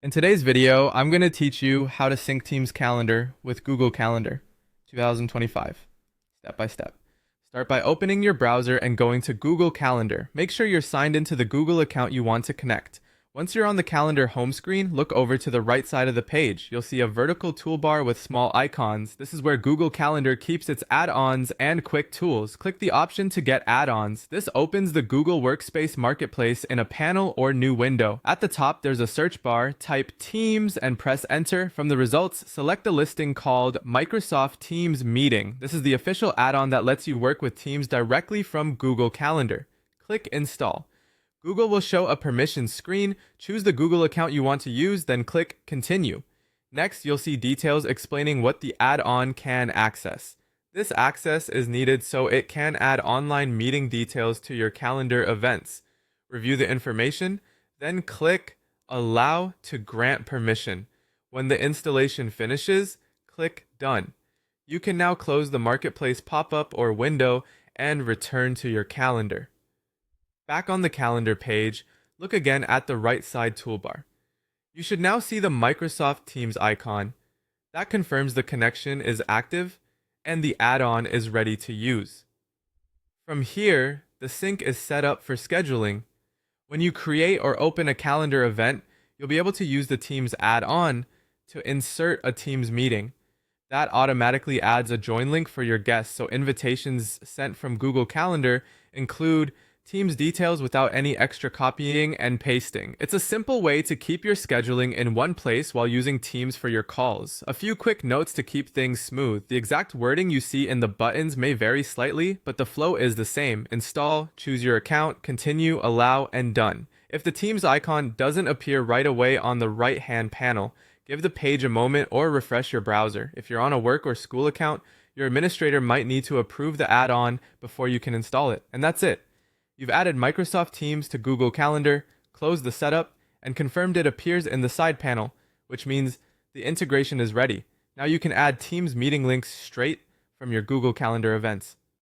In today's video, I'm going to teach you how to sync Teams Calendar with Google Calendar 2025, step by step. Start by opening your browser and going to Google Calendar. Make sure you're signed into the Google account you want to connect. Once you're on the calendar home screen, look over to the right side of the page. You'll see a vertical toolbar with small icons. This is where Google Calendar keeps its add-ons and quick tools. Click the option to get add-ons. This opens the Google Workspace Marketplace in a panel or new window. At the top, there's a search bar. Type Teams and press enter. From the results, select the listing called Microsoft Teams Meeting. This is the official add-on that lets you work with Teams directly from Google Calendar. Click Install. Google will show a permissions screen. Choose the Google account you want to use, then click Continue. Next, you'll see details explaining what the add-on can access. This access is needed so it can add online meeting details to your calendar events. Review the information, then click Allow to grant permission. When the installation finishes, click Done. You can now close the Marketplace pop-up or window and return to your calendar. Back on the calendar page, look again at the right side toolbar. You should now see the Microsoft Teams icon. That confirms the connection is active and the add-on is ready to use. From here, the sync is set up for scheduling. When you create or open a calendar event, you'll be able to use the Teams add-on to insert a Teams meeting. That automatically adds a join link for your guests, so invitations sent from Google Calendar include Teams details without any extra copying and pasting. It's a simple way to keep your scheduling in one place while using Teams for your calls. A few quick notes to keep things smooth. The exact wording you see in the buttons may vary slightly, but the flow is the same. Install, choose your account, continue, allow, and done. If the Teams icon doesn't appear right away on the right-hand panel, give the page a moment or refresh your browser. If you're on a work or school account, your administrator might need to approve the add-on before you can install it. And that's it. You've added Microsoft Teams to Google Calendar, closed the setup, and confirmed it appears in the side panel, which means the integration is ready. Now you can add Teams meeting links straight from your Google Calendar events.